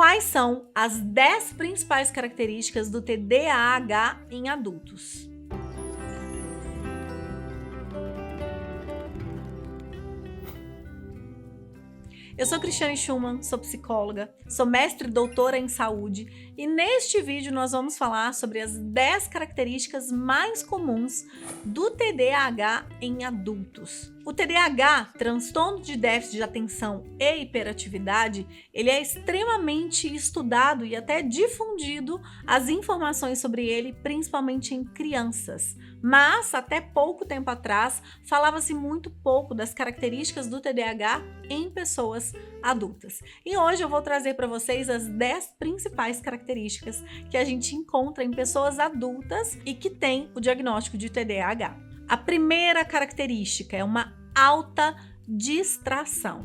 Quais são as 10 principais características do TDAH em adultos? Eu sou Cristiane Schumann, sou psicóloga, sou mestre e doutora em saúde e neste vídeo nós vamos falar sobre as 10 características mais comuns do TDAH em adultos. O TDAH, transtorno de déficit de atenção e hiperatividade, ele é extremamente estudado e até difundido as informações sobre ele, principalmente em crianças. Mas, até pouco tempo atrás, falava-se muito pouco das características do TDAH em pessoas adultas. E hoje eu vou trazer para vocês as 10 principais características que a gente encontra em pessoas adultas e que têm o diagnóstico de TDAH. A primeira característica é uma alta distração.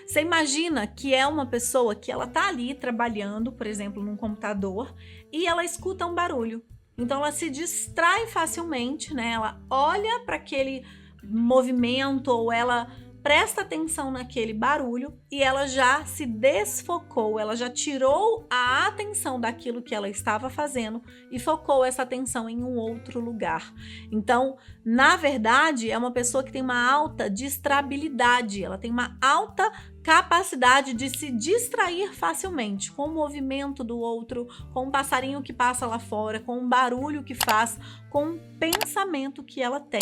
Você imagina que é uma pessoa que ela tá ali trabalhando, por exemplo, num computador, e ela escuta um barulho. Então ela se distrai facilmente, né? Ela olha para aquele movimento ou ela presta atenção naquele barulho e ela já se desfocou, ela já tirou a atenção daquilo que ela estava fazendo e focou essa atenção em um outro lugar. Então, na verdade, é uma pessoa que tem uma alta distrabilidade, ela tem uma alta capacidade de se distrair facilmente com o movimento do outro, com um passarinho que passa lá fora, com um barulho que faz, com um pensamento que ela tem.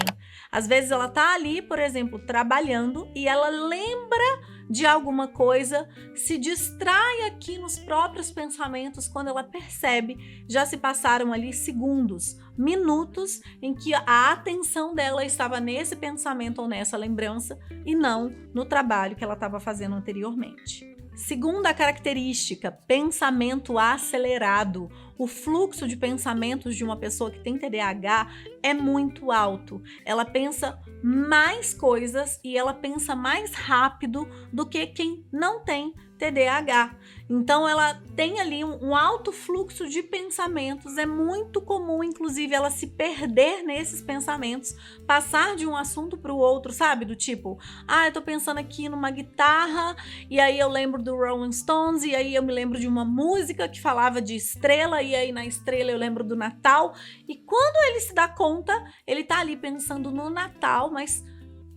Às vezes ela tá ali, por exemplo, trabalhando e ela lembra de alguma coisa, se distrai aqui nos próprios pensamentos, quando ela percebe, já se passaram ali segundos, minutos em que a atenção dela estava nesse pensamento ou nessa lembrança e não no trabalho que ela estava fazendo anteriormente. Segunda característica, pensamento acelerado. O fluxo de pensamentos de uma pessoa que tem TDAH é muito alto. Ela pensa mais coisas e ela pensa mais rápido do que quem não tem TDAH. Então ela tem ali um alto fluxo de pensamentos, é muito comum inclusive ela se perder nesses pensamentos, passar de um assunto para o outro, sabe? Do tipo, eu tô pensando aqui numa guitarra e aí eu lembro do Rolling Stones e aí eu me lembro de uma música que falava de estrela e aí na estrela eu lembro do Natal e quando ele se dá conta, ele tá ali pensando no Natal, mas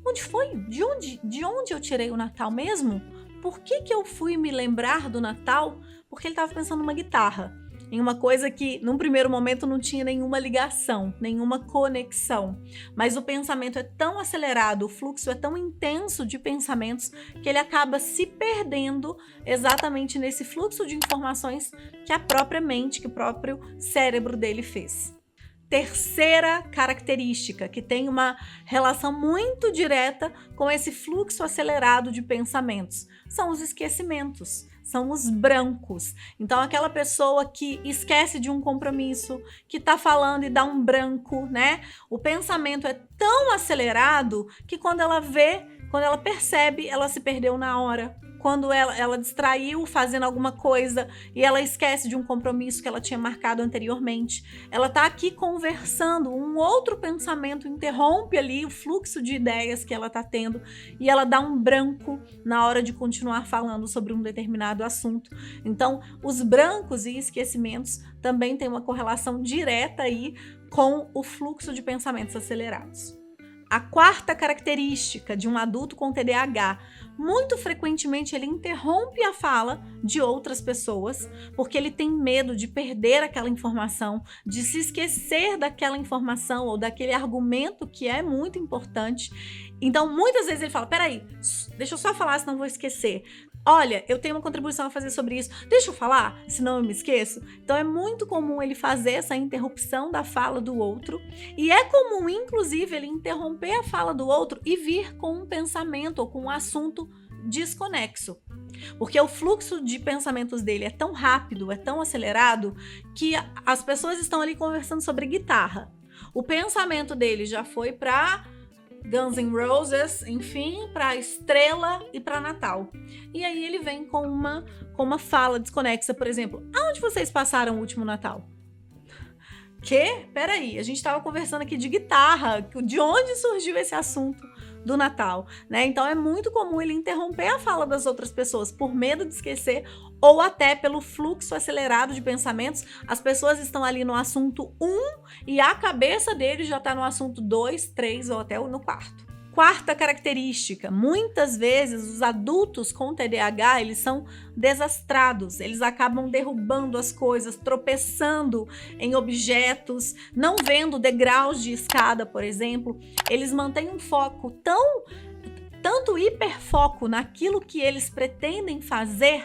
onde foi? De onde eu tirei o Natal mesmo? Por que eu fui me lembrar do Natal? Porque ele estava pensando numa guitarra, em uma coisa que num primeiro momento não tinha nenhuma ligação, nenhuma conexão. Mas o pensamento é tão acelerado, o fluxo é tão intenso de pensamentos que ele acaba se perdendo exatamente nesse fluxo de informações que a própria mente, que o próprio cérebro dele fez. Terceira característica, que tem uma relação muito direta com esse fluxo acelerado de pensamentos, são os esquecimentos, são os brancos. Então, aquela pessoa que esquece de um compromisso, que está falando e dá um branco, né? O pensamento é tão acelerado que quando ela percebe, ela se perdeu na hora. Quando ela distraiu fazendo alguma coisa e ela esquece de um compromisso que ela tinha marcado anteriormente. Ela tá aqui conversando, um outro pensamento interrompe ali o fluxo de ideias que ela tá tendo e ela dá um branco na hora de continuar falando sobre um determinado assunto. Então, os brancos e esquecimentos também têm uma correlação direta aí com o fluxo de pensamentos acelerados. A quarta característica de um adulto com TDAH, muito frequentemente ele interrompe a fala de outras pessoas, porque ele tem medo de perder aquela informação, de se esquecer daquela informação ou daquele argumento que é muito importante. Então, muitas vezes ele fala, peraí, deixa eu só falar, senão eu vou esquecer. Olha, eu tenho uma contribuição a fazer sobre isso, deixa eu falar, senão eu me esqueço. Então é muito comum ele fazer essa interrupção da fala do outro e é comum, inclusive, ele interromper a fala do outro e vir com um pensamento ou com um assunto desconexo. Porque o fluxo de pensamentos dele é tão rápido, é tão acelerado, que as pessoas estão ali conversando sobre guitarra. O pensamento dele já foi para Guns N' Roses, enfim, para Estrela e para Natal. E aí ele vem com uma fala desconexa, por exemplo, aonde vocês passaram o último Natal? Que? Peraí, a gente estava conversando aqui de guitarra, de onde surgiu esse assunto do Natal, né? Então é muito comum ele interromper a fala das outras pessoas por medo de esquecer ou até pelo fluxo acelerado de pensamentos. As pessoas estão ali no assunto 1 e a cabeça deles já está no assunto 2, 3 ou até no quarto. Quarta característica, muitas vezes os adultos com TDAH, eles são desastrados, eles acabam derrubando as coisas, tropeçando em objetos, não vendo degraus de escada, por exemplo. Eles mantêm um foco tanto hiperfoco naquilo que eles pretendem fazer,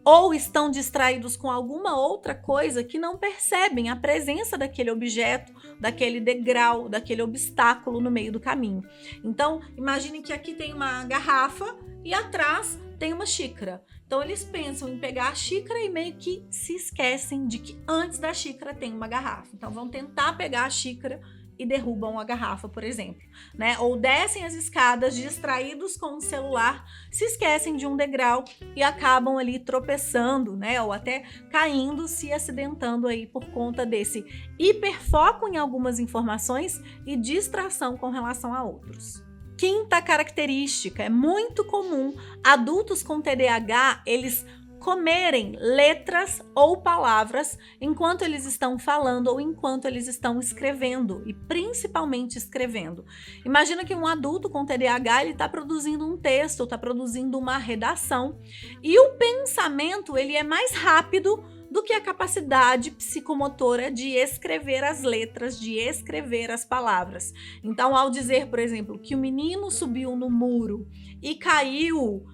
ou estão distraídos com alguma outra coisa que não percebem a presença daquele objeto, daquele degrau, daquele obstáculo no meio do caminho. Então, imagine que aqui tem uma garrafa e atrás tem uma xícara. Então, eles pensam em pegar a xícara e meio que se esquecem de que antes da xícara tem uma garrafa. Então, vão tentar pegar a xícara e derrubam a garrafa, por exemplo, né? Ou descem as escadas distraídos com o celular, se esquecem de um degrau e acabam ali tropeçando, né? Ou até caindo, se acidentando aí por conta desse hiperfoco em algumas informações e distração com relação a outros. Quinta característica, é muito comum adultos com TDAH, eles comerem letras ou palavras enquanto eles estão falando ou enquanto eles estão escrevendo, e principalmente escrevendo. Imagina que um adulto com TDAH, ele está produzindo um texto, está produzindo uma redação, e o pensamento, ele é mais rápido do que a capacidade psicomotora de escrever as letras, de escrever as palavras. Então, ao dizer, por exemplo, que o menino subiu no muro e caiu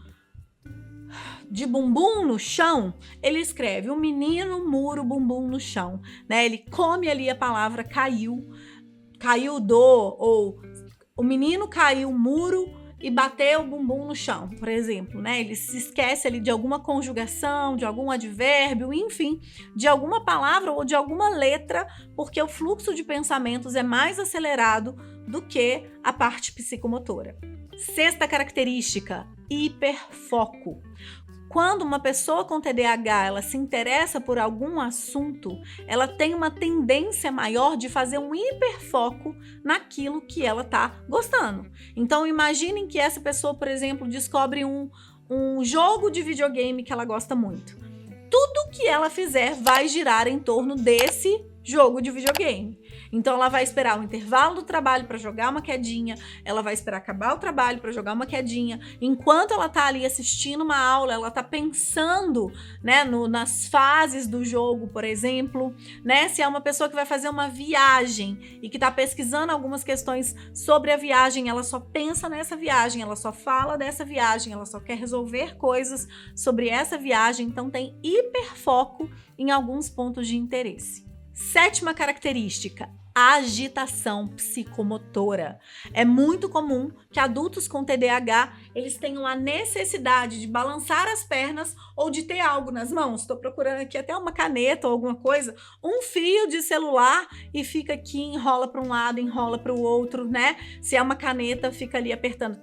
de bumbum no chão, ele escreve o menino, muro, bumbum no chão, né? Ele come ali a palavra caiu ou o menino caiu muro e bateu o bumbum no chão, por exemplo, né? Ele se esquece ali de alguma conjugação, de algum advérbio, enfim, de alguma palavra ou de alguma letra, porque o fluxo de pensamentos é mais acelerado do que a parte psicomotora. Sexta característica, hiperfoco. Quando uma pessoa com TDAH, ela se interessa por algum assunto, ela tem uma tendência maior de fazer um hiperfoco naquilo que ela está gostando. Então, imaginem que essa pessoa, por exemplo, descobre um jogo de videogame que ela gosta muito. Tudo que ela fizer vai girar em torno desse jogo de videogame. Então, ela vai esperar o intervalo do trabalho para jogar uma quedinha, ela vai esperar acabar o trabalho para jogar uma quedinha. Enquanto ela está ali assistindo uma aula, ela está pensando, né, nas fases do jogo, por exemplo, né? Se é uma pessoa que vai fazer uma viagem e que está pesquisando algumas questões sobre a viagem, ela só pensa nessa viagem, ela só fala dessa viagem, ela só quer resolver coisas sobre essa viagem. Então, tem hiperfoco em alguns pontos de interesse. Sétima característica, agitação psicomotora. É muito comum que adultos com TDAH, eles tenham a necessidade de balançar as pernas ou de ter algo nas mãos. Estou procurando aqui até uma caneta ou alguma coisa, um fio de celular e fica aqui, enrola para um lado, enrola para o outro, né? Se é uma caneta, fica ali apertando,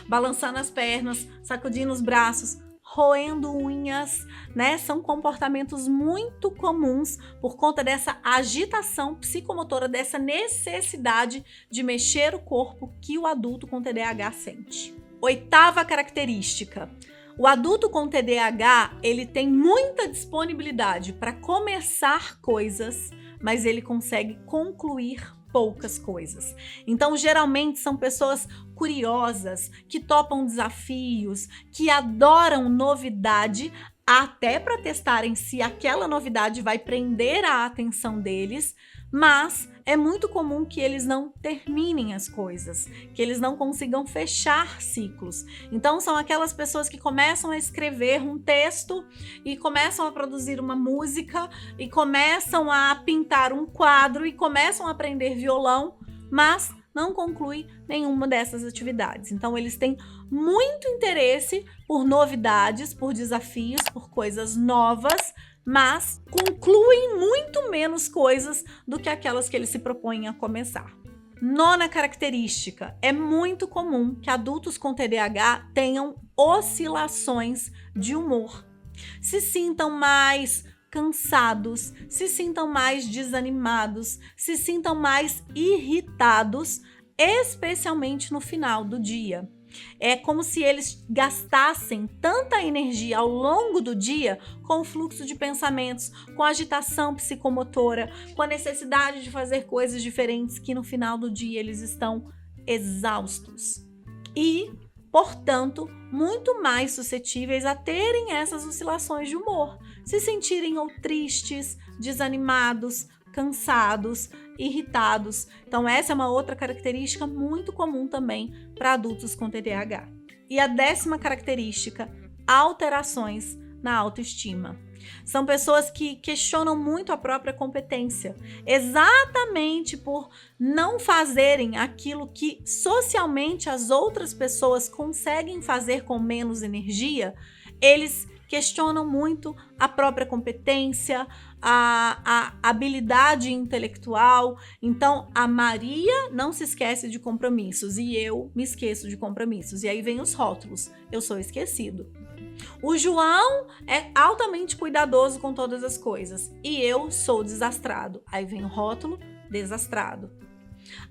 balançando as pernas, sacudindo os braços, roendo unhas, né? São comportamentos muito comuns por conta dessa agitação psicomotora, dessa necessidade de mexer o corpo que o adulto com TDAH sente. Oitava característica. O adulto com TDAH, ele tem muita disponibilidade para começar coisas, mas ele consegue concluir poucas coisas. Então, geralmente são pessoas curiosas, que topam desafios, que adoram novidade, até para testarem se aquela novidade vai prender a atenção deles, mas é muito comum que eles não terminem as coisas, que eles não consigam fechar ciclos. Então, são aquelas pessoas que começam a escrever um texto e começam a produzir uma música e começam a pintar um quadro e começam a aprender violão, mas não conclui nenhuma dessas atividades. Então, eles têm muito interesse por novidades, por desafios, por coisas novas, mas concluem muito menos coisas do que aquelas que eles se propõem a começar. Nona característica, é muito comum que adultos com TDAH tenham oscilações de humor, se sintam mais cansados, se sintam mais desanimados, se sintam mais irritados, especialmente no final do dia. É como se eles gastassem tanta energia ao longo do dia com o fluxo de pensamentos, com a agitação psicomotora, com a necessidade de fazer coisas diferentes, que no final do dia eles estão exaustos. E, portanto, muito mais suscetíveis a terem essas oscilações de humor, se sentirem ou tristes, desanimados, cansados, irritados. Então essa é uma outra característica muito comum também para adultos com TDAH. E a 10ª característica, alterações na autoestima. São pessoas que questionam muito a própria competência, exatamente por não fazerem aquilo que socialmente as outras pessoas conseguem fazer com menos energia. Eles questionam muito a própria competência, a habilidade intelectual. Então, a Maria não se esquece de compromissos e eu me esqueço de compromissos. E aí vem os rótulos. Eu sou esquecido. O João é altamente cuidadoso com todas as coisas e eu sou desastrado. Aí vem o rótulo, desastrado.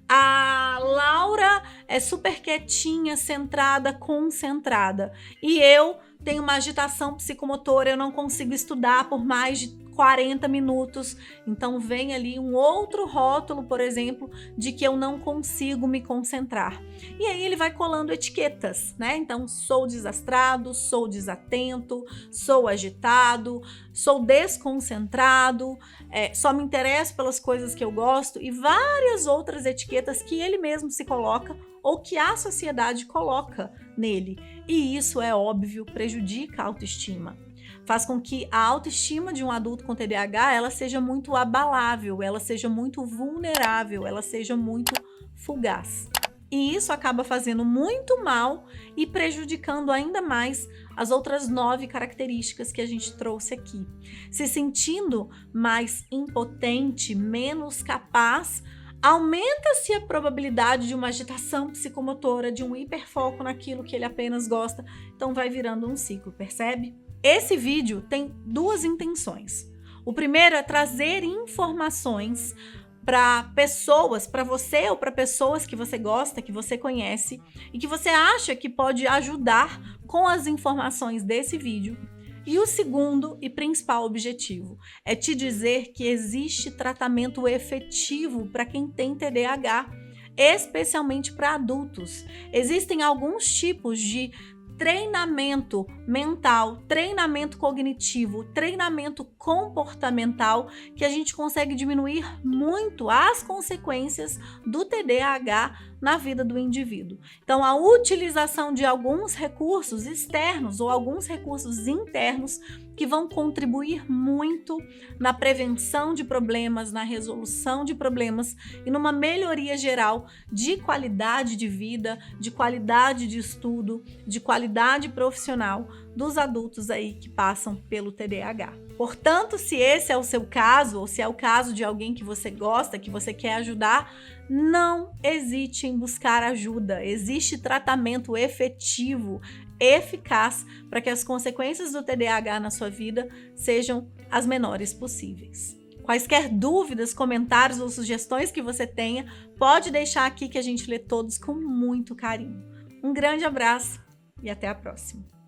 A Laura é super quietinha, centrada, concentrada. E eu tenho uma agitação psicomotora, eu não consigo estudar por mais de 40 minutos. Então vem ali um outro rótulo, por exemplo, de que eu não consigo me concentrar. E aí ele vai colando etiquetas, né? Então sou desastrado, sou desatento, sou agitado, sou desconcentrado, só me interesso pelas coisas que eu gosto e várias outras etiquetas que ele mesmo se coloca ou que a sociedade coloca nele. E isso, é óbvio, prejudica a autoestima. Faz com que a autoestima de um adulto com TDAH ela seja muito abalável, ela seja muito vulnerável, ela seja muito fugaz. E isso acaba fazendo muito mal e prejudicando ainda mais as outras 9 características que a gente trouxe aqui. Se sentindo mais impotente, menos capaz, aumenta-se a probabilidade de uma agitação psicomotora, de um hiperfoco naquilo que ele apenas gosta. Então vai virando um ciclo, percebe? Esse vídeo tem 2 intenções. O primeiro é trazer informações para pessoas, para você ou para pessoas que você gosta, que você conhece e que você acha que pode ajudar com as informações desse vídeo. E o segundo e principal objetivo é te dizer que existe tratamento efetivo para quem tem TDAH, especialmente para adultos. Existem alguns tipos de treinamento mental, treinamento cognitivo, treinamento comportamental que a gente consegue diminuir muito as consequências do TDAH na vida do indivíduo. Então, a utilização de alguns recursos externos ou alguns recursos internos que vão contribuir muito na prevenção de problemas, na resolução de problemas e numa melhoria geral de qualidade de vida, de qualidade de estudo, de qualidade profissional dos adultos aí que passam pelo TDAH. Portanto, se esse é o seu caso, ou se é o caso de alguém que você gosta, que você quer ajudar, não hesite em buscar ajuda. Existe tratamento efetivo, eficaz, para que as consequências do TDAH na sua vida sejam as menores possíveis. Quaisquer dúvidas, comentários ou sugestões que você tenha, pode deixar aqui que a gente lê todos com muito carinho. Um grande abraço e até a próxima.